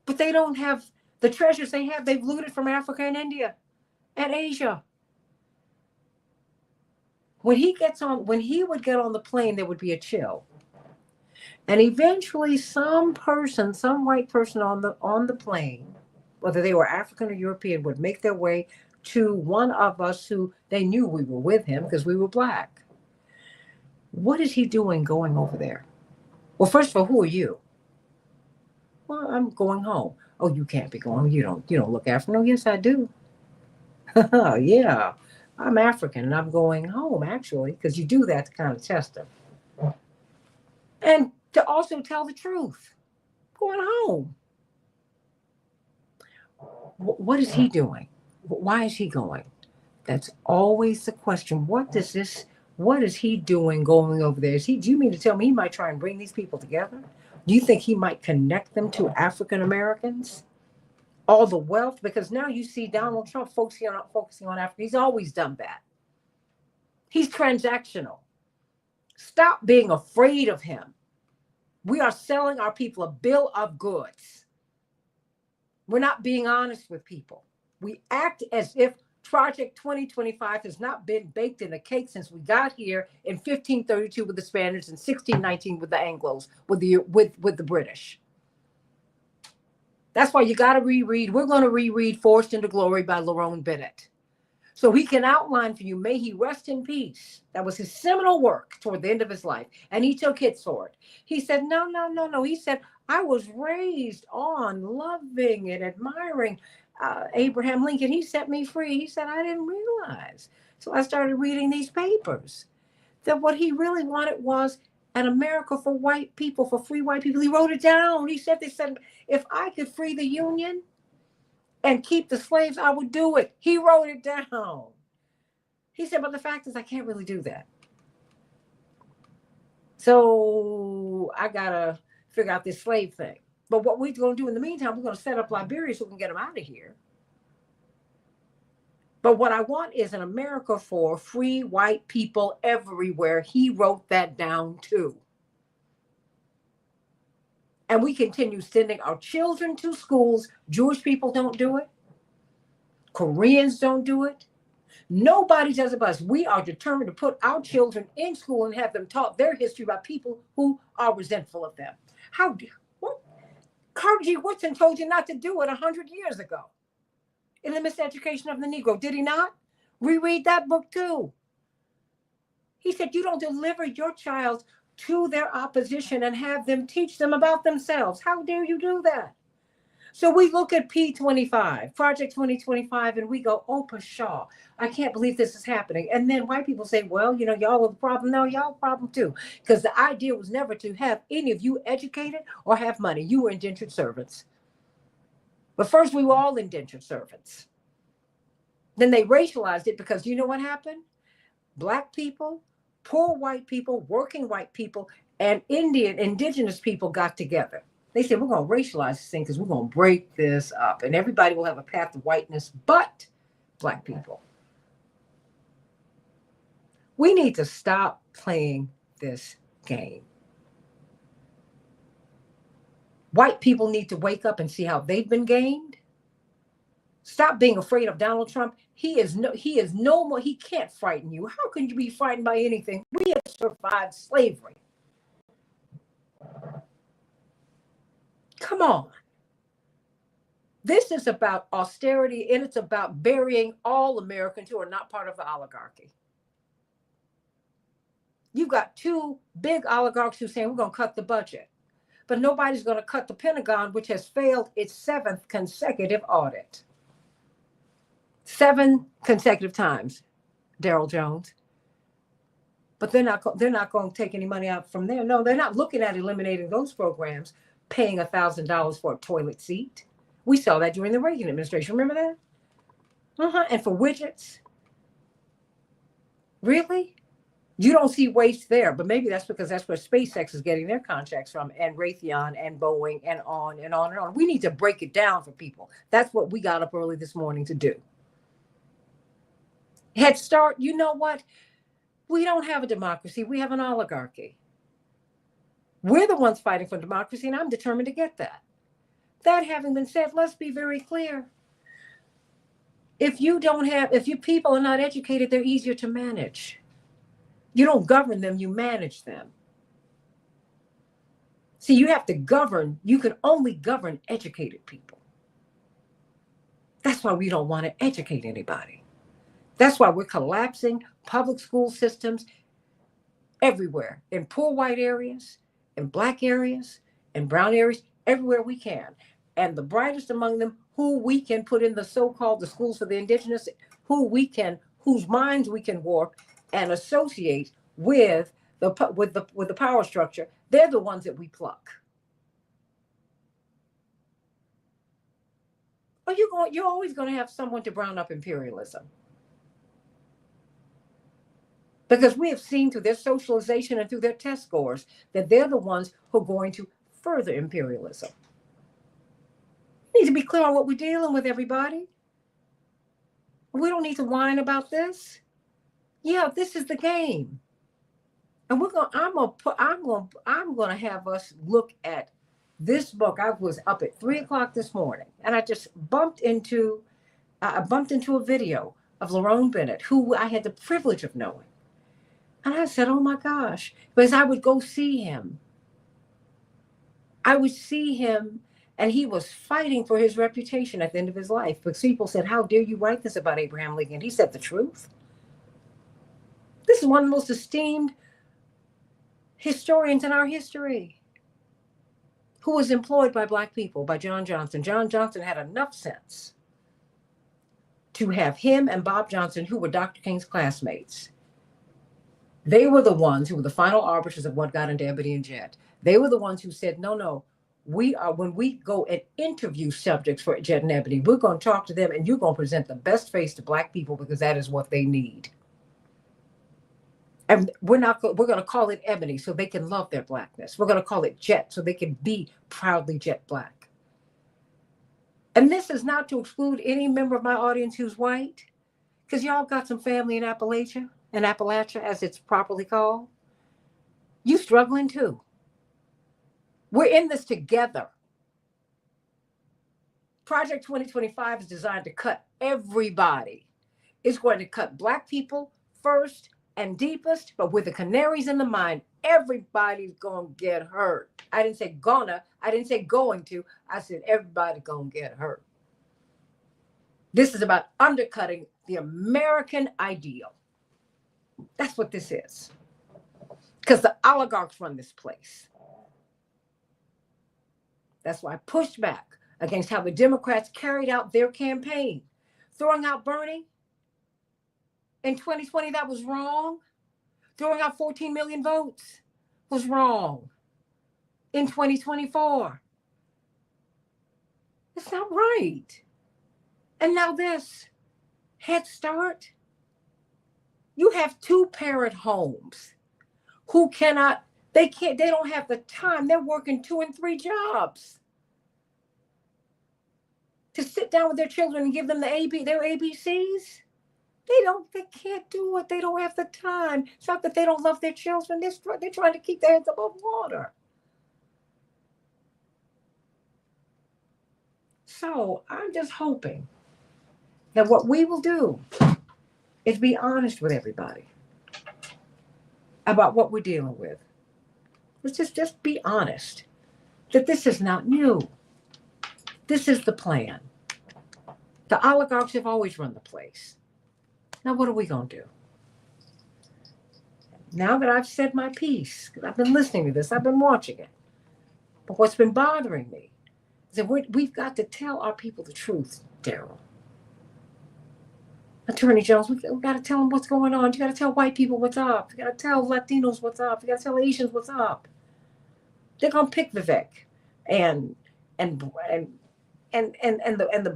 But they don't have the treasures they have. They've looted from Africa and India and Asia. When he would get on the plane, there would be a chill. And eventually some white person on the plane, whether they were African or European, would make their way to one of us who they knew we were with him because we were Black. What is he doing going over there? Well, first of all, who are you? Well, I'm going home. Oh, you can't be going. You don't look African. No, yes, I do. Yeah, I'm African and I'm going home, actually, because you do that to kind of test them. And to also tell the truth. Going home. What is he doing? Why is he going? That's always the question. What is he doing going over there? Do you mean to tell me he might try and bring these people together? Do you think he might connect them to African Americans? All the wealth? Because now you see Donald Trump focusing on Africa. He's always done that. He's transactional. Stop being afraid of him. We are selling our people a bill of goods. We're not being honest with people. We act as if Project 2025 has not been baked in a cake since we got here in 1532 with the Spaniards and 1619 with the Anglos, with the British. That's why you got to reread. We're going to reread Forced into Glory by Lerone Bennett. So he can outline for you, may he rest in peace. That was his seminal work toward the end of his life. And he took hits for it. He said, no. He said, I was raised on loving and admiring Abraham Lincoln, he set me free. He said, I didn't realize. So I started reading these papers that what he really wanted was an America for white people, for free white people. He wrote it down. He said, if I could free the Union and keep the slaves, I would do it. He wrote it down. He said, but the fact is, I can't really do that. So I got to figure out this slave thing. But what we're going to do in the meantime, we're going to set up Liberia so we can get them out of here. But what I want is an America for free white people everywhere. He wrote that down too. And we continue sending our children to schools. Jewish people don't do it. Koreans don't do it. Nobody does it but us. We are determined to put our children in school and have them taught their history by people who are resentful of them. What? Carter G. Woodson told you not to do it 100 years ago in the miseducation of the Negro. Did he not? Reread that book too. He said, you don't deliver your child to their opposition and have them teach them about themselves. How dare you do that? So we look at P25, Project 2025, and we go, oh, pshaw, I can't believe this is happening. And then white people say, well, y'all are the problem. No, y'all problem too. Because the idea was never to have any of you educated or have money. You were indentured servants. But first, we were all indentured servants. Then they racialized it because you know what happened? Black people, poor white people, working white people, and indigenous people got together. They said, we're going to racialize this thing because we're going to break this up. And everybody will have a path to whiteness but Black people. We need to stop playing this game. White people need to wake up and see how they've been gamed. Stop being afraid of Donald Trump. He is no more. He can't frighten you. How can you be frightened by anything? We have survived slavery. Come on. This is about austerity, and it's about burying all Americans who are not part of the oligarchy. You've got two big oligarchs who are saying we're going to cut the budget, but nobody's going to cut the Pentagon, which has failed its 7th consecutive audit. 7 consecutive times, Daryl Jones. But they're not going to take any money out from there. No, they're not looking at eliminating those programs, paying $1,000 for a toilet seat. We saw that during the Reagan administration. Remember that? And for widgets. Really? You don't see waste there, but maybe that's because that's where SpaceX is getting their contracts from, and Raytheon and Boeing and on and on and on. We need to break it down for people. That's what we got up early this morning to do. Head Start, you know what? We don't have a democracy. We have an oligarchy. We're the ones fighting for democracy, and I'm determined to get that. That having been said, let's be very clear. If you people are not educated, they're easier to manage. You don't govern them, you manage them. See, you have to govern. You can only govern educated people. That's why we don't want to educate anybody. That's why we're collapsing public school systems everywhere, in poor white areas, in Black areas, in brown areas, everywhere we can. And the brightest among them, who we can put in the so-called the schools for the indigenous, whose minds we can warp and associate with the power structure, they're the ones that we pluck. Or you're always going to have someone to brown up imperialism. Because we have seen through their socialization and through their test scores that they're the ones who are going to further imperialism. We need to be clear on what we're dealing with, everybody. We don't need to whine about this. Yeah, this is the game. And I'm going to have us look at this book. I was up at 3:00 this morning, and I just bumped into a video of Lerone Bennett, who I had the privilege of knowing. And I said, oh my gosh, because I would go see him. I would see him, and he was fighting for his reputation at the end of his life. But people said, how dare you write this about Abraham Lincoln? He said the truth. This is one of the most esteemed historians in our history, who was employed by Black people, by John Johnson. John Johnson had enough sense to have him and Bob Johnson, who were Dr. King's classmates. They were the ones who were the final arbiters of what got into Ebony and Jet. They were the ones who said, no, when we go and interview subjects for Jet and Ebony, we're going to talk to them and you're going to present the best face to Black people because that is what they need. And we're going to call it Ebony so they can love their Blackness. We're going to call it Jet so they can be proudly Jet Black. And this is not to exclude any member of my audience who's white, because y'all got some family in Appalachia, as it's properly called. You struggling too. We're in this together. Project 2025 is designed to cut everybody. It's going to cut Black people first and deepest, but with the canaries in the mine, everybody's going to get hurt. I didn't say gonna, I didn't say going to, I said everybody's going to get hurt. This is about undercutting the American ideal. That's what this is. Because the oligarchs run this place. That's why I pushed back against how the Democrats carried out their campaign. Throwing out Bernie in 2020, that was wrong. Throwing out 14 million votes was wrong. In 2024, it's not right. And now this, Head Start. You have 2-parent homes who they don't have the time. They're working 2 and 3 jobs to sit down with their children and give them their ABCs. They can't do it. They don't have the time. It's not that they don't love their children. They're trying to keep their heads above water. So I'm just hoping that what we will do is be honest with everybody about what we're dealing with. Let's just be honest that this is not new. This is the plan. The oligarchs have always run the place. Now, what are we going to do? Now that I've said my piece, because I've been listening to this, I've been watching it. But what's been bothering me is that we've got to tell our people the truth, Daryl. Attorney Jones, we got to tell them what's going on. You got to tell white people what's up. You got to tell Latinos what's up. You got to tell Asians what's up. They're going to pick Vivek and the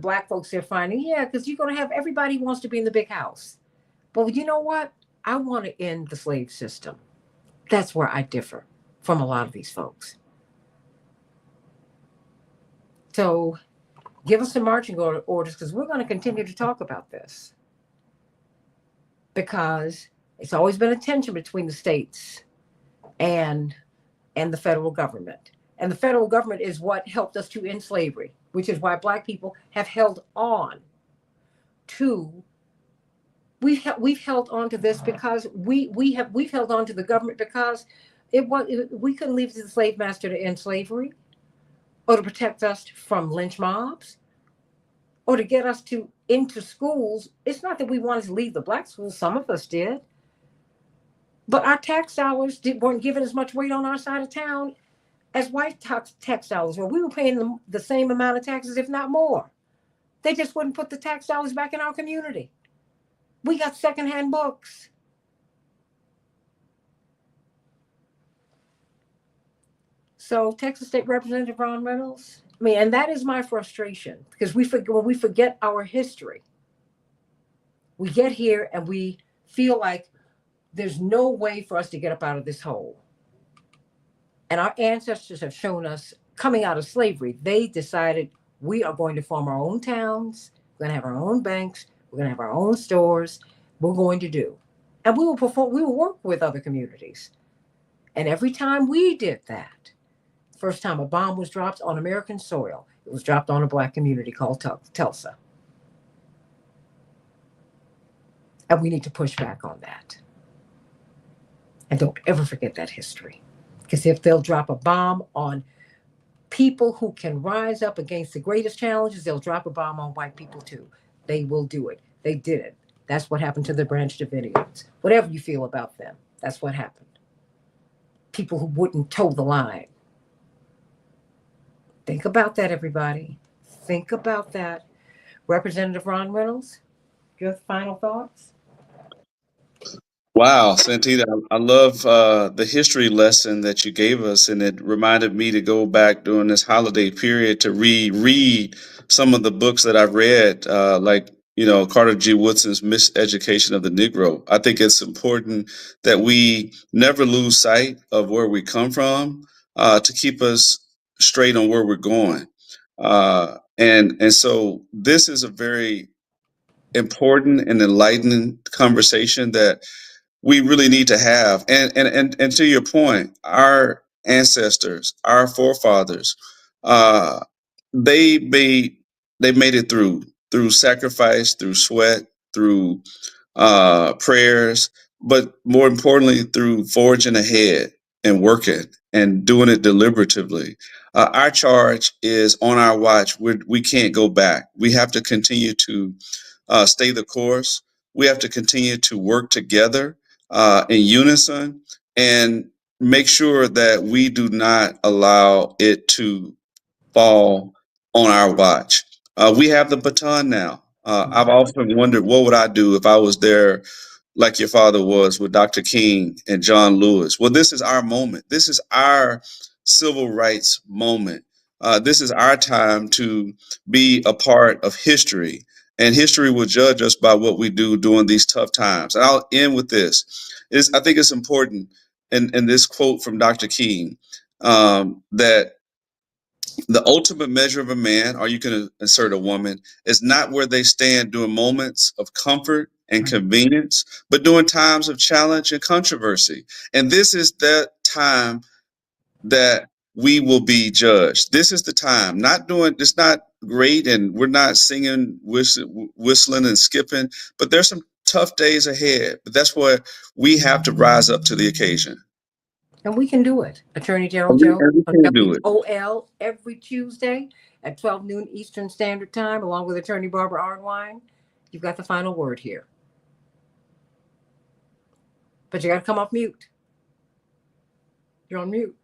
Black folks they're finding, because you're going to have everybody wants to be in the big house. But you know what? I want to end the slave system. That's where I differ from a lot of these folks. So give us some marching orders, because we're going to continue to talk about this. Because it's always been a tension between the states and the federal government. And the federal government is what helped us to end slavery, which is why Black people have held on to. We've held on to this because we've held on to the government because we couldn't leave it to the slave master to end slavery, or to protect us from lynch mobs, or to get us into schools. It's not that we wanted to leave the Black schools. Some of us did. But our tax dollars weren't given as much weight on our side of town as white tax dollars were. We were paying them the same amount of taxes, if not more. They just wouldn't put the tax dollars back in our community. We got secondhand books. So Texas State Representative Ron Reynolds, and that is my frustration, because when we forget our history, we get here and we feel like there's no way for us to get up out of this hole. And our ancestors have shown us, coming out of slavery, they decided we are going to form our own towns, we're going to have our own banks, we're going to have our own stores, we're going to do. And we will work with other communities. And every time we did that, first time a bomb was dropped on American soil, it was dropped on a Black community called Tulsa. And we need to push back on that. And don't ever forget that history. Because if they'll drop a bomb on people who can rise up against the greatest challenges, they'll drop a bomb on white people too. They will do it. They did it. That's what happened to the Branch Davidians. Whatever you feel about them, that's what happened. People who wouldn't toe the line. Think about that, everybody. Think about that. Representative Ron Reynolds, your final thoughts? Wow, Santita, I love the history lesson that you gave us, and it reminded me to go back during this holiday period to reread some of the books that I've read, like Carter G. Woodson's Miseducation of the Negro. I think it's important that we never lose sight of where we come from to keep us straight on where we're going, and so this is a very important and enlightening conversation that we really need to have. And to your point, our ancestors, our forefathers, uh, they made they made it through sacrifice, through sweat, through prayers, but more importantly, through forging ahead and working and doing it deliberatively. Our charge is on our watch. We can't go back. We have to continue to stay the course. We have to continue to work together in unison and make sure that we do not allow it to fall on our watch. We have the baton now. I've often wondered what would I do if I was there like your father was with Dr. King and John Lewis. Well, this is our moment. This is our civil rights moment. This is our time to be a part of history, and history will judge us by what we do during these tough times. And I'll end with this: I think it's important, in this quote from Dr. King, that the ultimate measure of a man, or you can insert a woman, is not where they stand during moments of comfort and convenience, but during times of challenge and controversy. And this is that time that we will be judged. This is the time. It's not great, and we're not singing, whistling, and skipping, but there's some tough days ahead. But that's where we have to rise up to the occasion. And we can do it. Attorney General And we, Joe and we on can do it. WOL every Tuesday at 12 noon Eastern Standard Time, along with Attorney Barbara Arnwine. You've got the final word here. But you got to come off mute. You're on mute.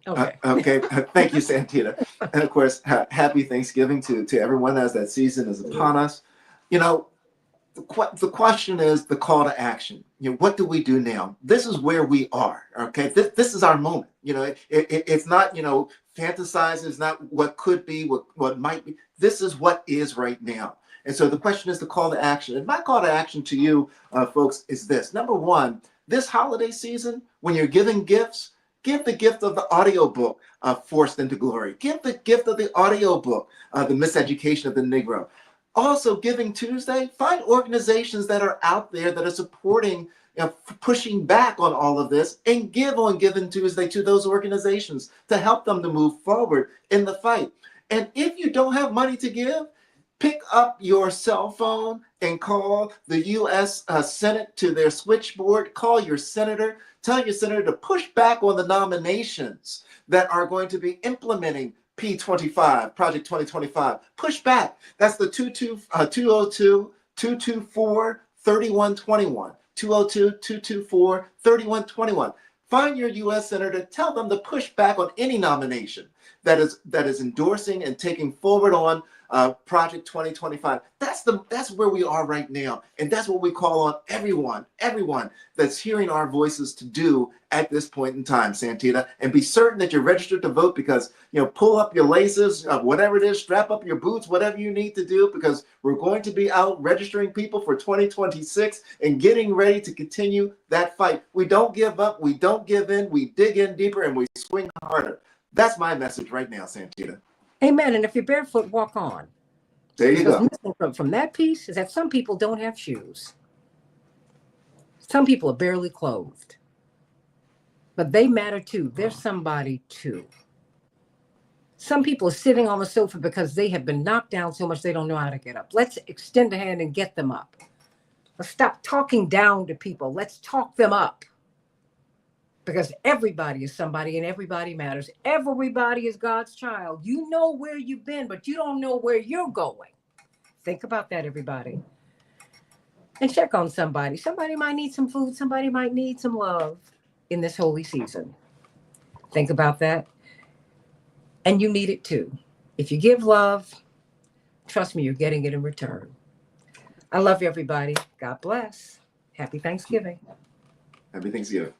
Okay. Okay. Thank you, Santita. And of course, happy Thanksgiving to everyone as that season is upon us. You know, the question is the call to action. What do we do now? This is where we are. Okay. This is our moment. It's not, fantasize. It's not what could be, what might be. This is what is right now. And so the question is the call to action. And my call to action to you, folks, is this. Number one, this holiday season, when you're giving gifts, give the gift of the audiobook, Forced into Glory. Give the gift of the audiobook, The Miseducation of the Negro. Also, Giving Tuesday, find organizations that are out there that are supporting, pushing back on all of this, and give on Giving Tuesday to those organizations to help them to move forward in the fight. And if you don't have money to give, pick up your cell phone and call the U.S. Senate to their switchboard. Call your senator. Tell your senator to push back on the nominations that are going to be implementing P25, Project 2025. Push back. That's the 202-224-3121. 202-224-3121. Find your U.S. senator. Tell them to push back on any nomination that is endorsing and taking forward on Project 2025. That's where we are right now, and that's what we call on everyone that's hearing our voices to do at this point in time, Santita. And be certain that you're registered to vote, because pull up your laces, whatever it is, strap up your boots, whatever you need to do, because we're going to be out registering people for 2026 and getting ready to continue that fight. We don't give up, we don't give in, we dig in deeper, and we swing harder. That's my message right now, Santita. Amen. And if you're barefoot, walk on. There you go. Missing from that piece is that some people don't have shoes. Some people are barely clothed. But they matter too. They're somebody too. Some people are sitting on the sofa because they have been knocked down so much they don't know how to get up. Let's extend a hand and get them up. Let's stop talking down to people. Let's talk them up. Because everybody is somebody and everybody matters. Everybody is God's child. You know where you've been, but you don't know where you're going. Think about that, everybody. And check on somebody. Somebody might need some food. Somebody might need some love in this holy season. Think about that. And you need it too. If you give love, trust me, you're getting it in return. I love everybody. God bless. Happy Thanksgiving. Happy Thanksgiving.